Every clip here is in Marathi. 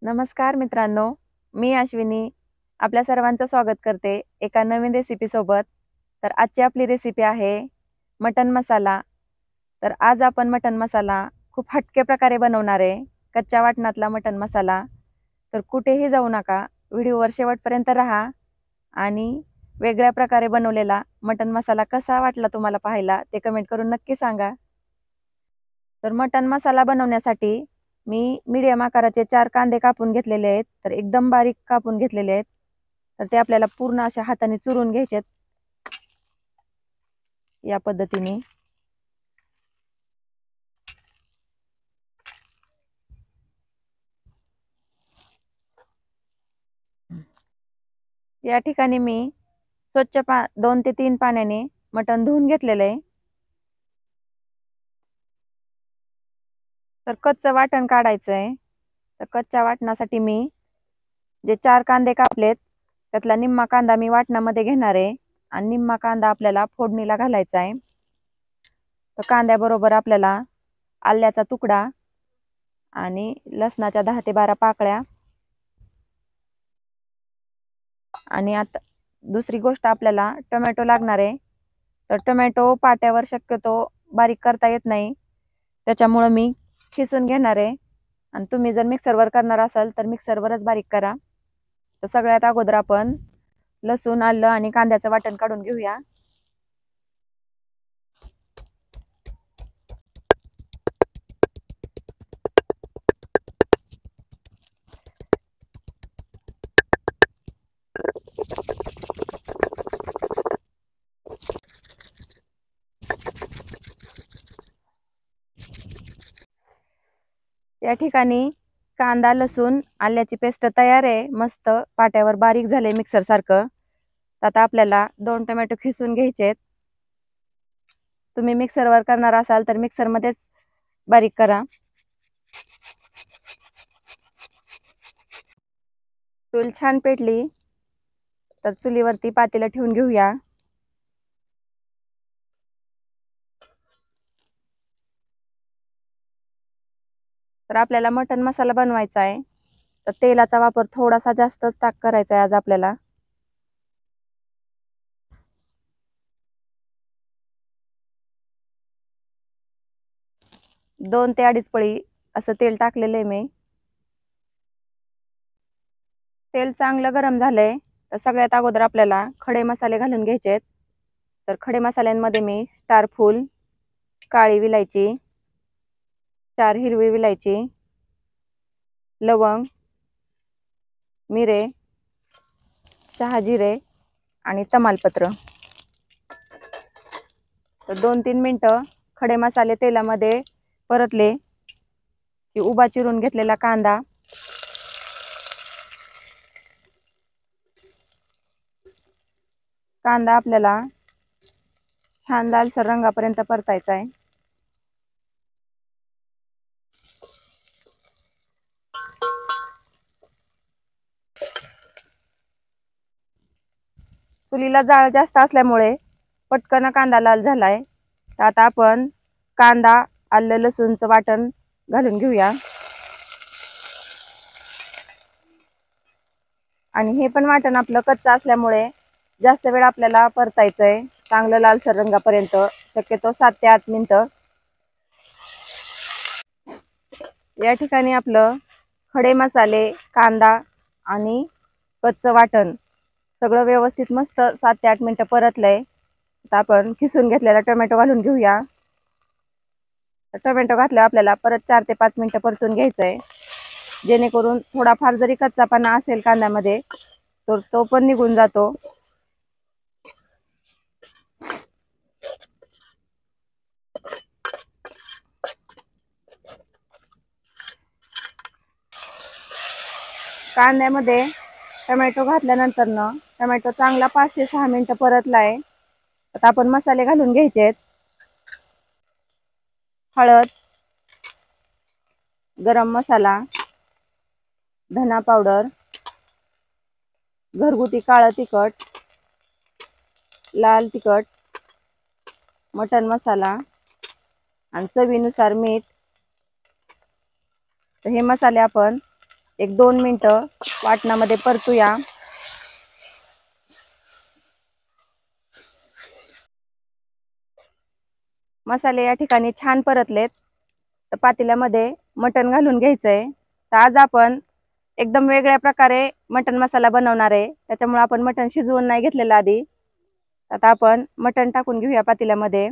नमस्कार मित्रांनो, मी अश्विनी आपल्या सर्वांचं स्वागत करते एका नवीन रेसिपी सोबत। तर आजची आपली रेसिपी आहे मटन मसाला। तर आज आपण मटन मसाला खूप हटके प्रकारे बनवणार आहे, कच्च्या वाटणातला मटन मसाला। तर कुठेही जाऊ नका, व्हिडिओवर शेवटपर्यंत राहा आणि वेगळ्या प्रकारे बनवलेला मटन मसाला कसा वाटला तुम्हाला पाहायला ते कमेंट करून नक्की सांगा। तर मटन मसाला बनवण्यासाठी मी मीडियम आकाराचे 4 कांदे कापून घेतलेले आहेत। तर एकदम बारीक कापून घेतलेले आहेत। तर ते आपल्याला पूर्ण अशा हाताने चुरून घ्यायचे या पद्धतीने। या ठिकाणी मी स्वच्छ 2 ते 3 पाण्याने मटण धुवून घेतलेले आहे। तर कच्चं वाटण काढायचं आहे। तर कच्च्या वाटणासाठी मी जे 4 कांदे कापलेत त्यातला निम्मा कांदा मी वाटणामध्ये घेणार आहे आणि निम्मा कांदा आपल्याला फोडणीला घालायचा आहे। तर कांद्याबरोबर आपल्याला आल्याचा तुकडा आणि लसणाच्या 10 ते 12 पाकळ्या आणि आता दुसरी गोष्ट आपल्याला टोमॅटो लागणार आहे। तर टोमॅटो पाट्यावर शक्यतो बारीक करता येत नाही, त्याच्यामुळे मी खिसून घेणार आहे। आणि तुम्ही जर मिक्सरवर करणार असाल तर मिक्सरवरच बारीक करा। तर सगळ्यात अगोदर आपण लसूण, आलं आणि कांद्याचं वाटण काढून घेऊया। या ठिकाणी कांदा, लसूण, आल्याची पेस्ट तयार आहे, मस्त पाट्यावर बारीक झाले मिक्सर सारखं। आता आपल्याला 2 टोमॅटो खिसून घ्यायचे। तुम्ही मिक्सरवर करणार असाल तर मिक्सरमध्येच बारीक करा। चूल छान पेटली तर चुलीवरती पातेलं ठेवून घेऊया। तर आपल्याला मटन मसाला बनवायचा आहे, तर तेलाचा वापर थोडासा जास्तच करायचा आहे आज आपल्याला। दोन ते अडीच पळी असं तेल टाकलेलं आहे मी। तेल चांगलं गरम झालंय तर सगळ्यात अगोदर आपल्याला खडे मसाले घालून घ्यायचे आहेत। तर खडे मसाल्यांमध्ये मी स्टार फूल, काळी विलायची, 4 हिरवी विलायची, लवंग, मिरे, शहाजिरे आणि तमालपत्र। तर 2-3 मिनिटं खडे मसाले तेलामध्ये परतले की उभा चिरून घेतलेला कांदा, आपल्याला छान लालसर रंगापर्यंत परतायचा आहे। चुलीला जाळ जास्त असल्यामुळे पटकन कांदा लाल झालाय। तर आता आपण कांदा, आलं, लसूणचं वाटण घालून घेऊया। आणि हे पण वाटण आपलं कच्चं असल्यामुळे जास्त वेळ आपल्याला परतायचंय, चांगलं लालसर रंगापर्यंत, शक्यतो 7 ते 8 मिनिटं। या ठिकाणी आपलं खडे मसाले, कांदा आणि कच्चं वाटण सगळं व्यवस्थित मस्त 7 ते 8 मिनिटं परतलंय। आता आपण खिसून घेतलेला टोमॅटो घालून घेऊया। टोमॅटो घातल्यावर आपल्याला परत 4 ते 5 मिनिटं परतून घ्यायचंय, जेणेकरून थोडाफार जरी कच्चापणा असेल कांद्यामध्ये तर तो पण निघून जातो। कांद्यामध्ये टोमॅटो घातल्यानंतर टोमॅटो चांगला 5 ते 6 मिनिटं परतलाय। आता आपण मसाले घालून घ्यायचे। हळद, गरम मसाला, धना पावडर, घरगुती काळं तिखट, लाल तिखट, मटण मसाला आणि चवीनुसार मीठ. तर हे मसाले आपण 1-2 मिनिटं वाटणामध्ये परतूया. मसाले या ठिकाणी छान परतलेत. तर पातेल्यामध्ये मटण घालून घ्यायचंय. तर आज आपण एकदम वेगळ्या प्रकारे मटण मसाला बनवणार आहे. त्याच्यामुळे आपण मटण शिजवून नाही घेतलेलं आधी. आता आपण मटण टाकून घेऊया पातेल्यामध्ये.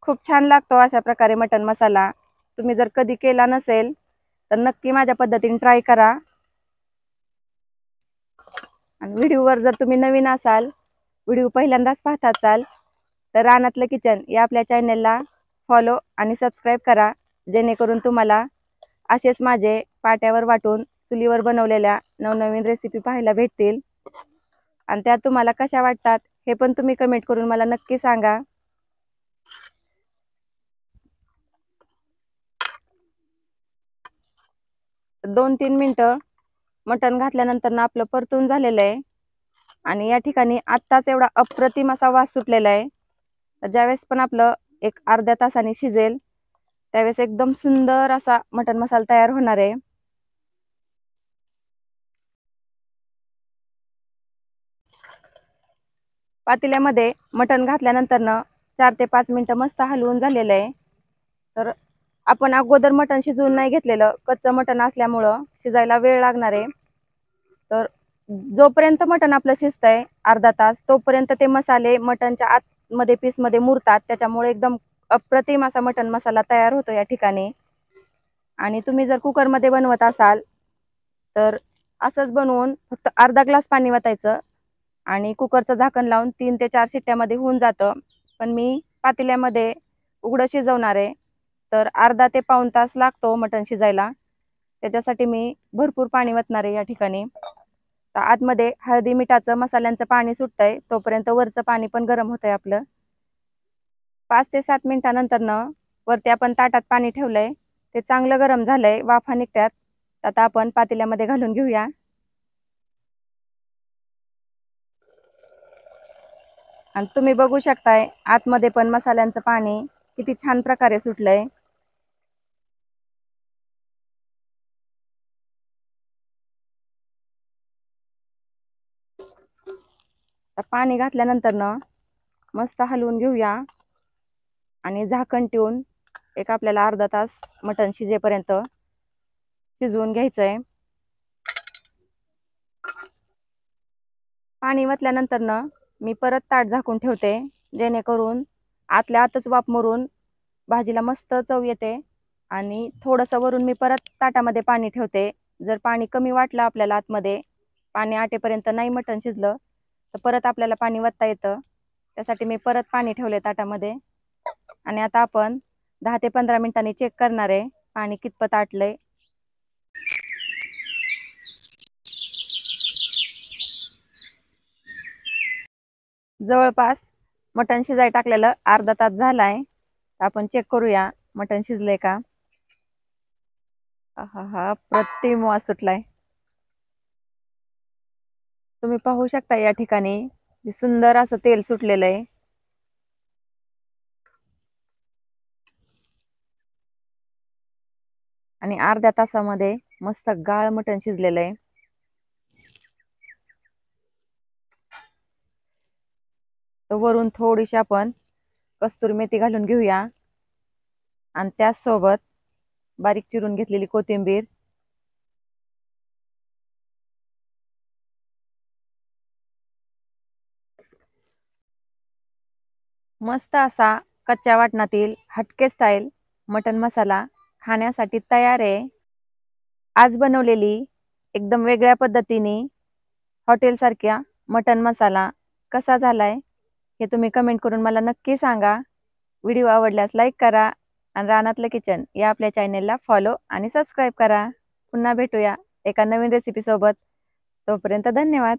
खूप छान लागतो अशा प्रकारे मटण मसाला. तुम्ही जर कधी केला नसेल तर नक्की माझ्या पद्धतीने ट्राय करा. आणि व्हिडिओवर जर तुम्ही नवीन असाल, व्हिडिओ पहिल्यांदाच पाहत असाल, तर रानातलं किचन या आपल्या चॅनलला फॉलो आणि सबस्क्राईब करा, जेणेकरून तुम्हाला असेच माझे पाट्यावर वाटून चुलीवर बनवलेल्या नवनवीन रेसिपी पाहायला भेटतील. आणि त्या तुम्हाला कशा वाटतात हे पण तुम्ही कमेंट करून मला नक्की सांगा. दोन 3 मिनिटं मटण घातल्यानंतर ना आपलं परतून झालेलं आहे. आणि या ठिकाणी आत्ताच एवढा अप्रतिम असा वास सुटलेला आहे. तर ज्यावेळेस पण आपलं एक अर्ध्या तासाने शिजेल त्यावेळेस एकदम सुंदर असा मटण मसाला तयार होणार आहे. पातेल्यामध्ये मटण घातल्यानंतर 4 ते 5 मिनिटं मस्त हलवून झालेलं आहे. तर आपण अगोदर मटण शिजवून नाही घेतलेलं, कच्चं मटण असल्यामुळं शिजायला वेळ लागणार आहे. तर जोपर्यंत मटण आपलं शिजतंय अर्धा तास, तोपर्यंत ते मसाले मटणच्या आतमध्ये पीसमध्ये मुरतात. त्याच्यामुळे एकदम अप्रतिम असा मटण मसाला तयार होतो या ठिकाणी. आणि तुम्ही जर कुकरमध्ये बनवत असाल तर असंच बनवून फक्त अर्धा ग्लास पाणी वतायचं आणि कुकरचं झाकण लावून 3 ते 4 शिट्ट्यामध्ये होऊन जातं. पण मी पातेल्यामध्ये उघडं शिजवणार आहे, तर अर्धा ते पाऊण तास लागतो मटण शिजायला. त्याच्यासाठी मी भरपूर पाणी वतणार आहे या ठिकाणी. तर आतमध्ये हळदी मिठाचं मसाल्यांचं पाणी सुटतंय, तोपर्यंत वरचं पाणी पण गरम होतंय आपलं. 5 ते 7 मिनिटानंतर वरती आपण ताटात पाणी ठेवलंय, ते चांगलं गरम झालंय, वाफा निघतात. आता आपण पातेल्यामध्ये घालून घेऊया. आणि तुम्ही बघू शकताय आतमध्ये पण मसाल्यांचं पाणी किती छान प्रकारे सुटलंय. तर पाणी घातल्यानंतर मस्त हलवून घेऊया आणि झाकण ठेवून एक आपल्याला अर्धा तास मटण शिजेपर्यंत शिजवून घ्यायचंय. पाणी वतल्यानंतर मी परत ताट झाकून ठेवते, जेणेकरून आतल्या आतच वाफ मरून भाजीला मस्त चव येते. आणि थोडंसं वरून मी परत ताटामध्ये पाणी ठेवते. जर पाणी कमी वाटलं आपल्याला आतमध्ये, पाणी आटेपर्यंत नाही मटण शिजलं, तर परत आपल्याला पाणी वतता येतं. त्यासाठी मी परत पाणी ठेवले ताटामध्ये. आणि आता आपण 10 ते 15 मिनिटांनी चेक करणार आहे पाणी कितपत आटलंय. जवळपास मटण शिजाय टाकलेलं अर्धा तास झालाय. आपण चेक करूया मटण शिजलंय का. हा प्रतिम वास सुटलाय. तुम्ही पाहू शकता या ठिकाणी सुंदर असं तेल सुटलेलं आहे. आणि अर्ध्या तासामध्ये मस्त गाळ मटण शिजलेलं आहे. तर वरून थोडीशी आपण कस्तुरी मेथी घालून घेऊया आणि त्याचसोबत बारीक चिरून घेतलेली कोथिंबीर. मस्त असा कच्च्या वाटणातील हटके स्टाईल मटण मसाला खाण्यासाठी तयार आहे. आज बनवलेली एकदम वेगळ्या पद्धतीने हॉटेलसारख्या मटण मसाला कसा झालाय हे तुम्ही कमेंट करून मला नक्की सांगा. व्हिडिओ आवडल्यास लाईक करा आणि रानातलं किचन या आपल्या चॅनेलला फॉलो आणि सबस्क्राईब करा. पुन्हा भेटूया एका नवीन रेसिपी सोबत. तोपर्यंत धन्यवाद.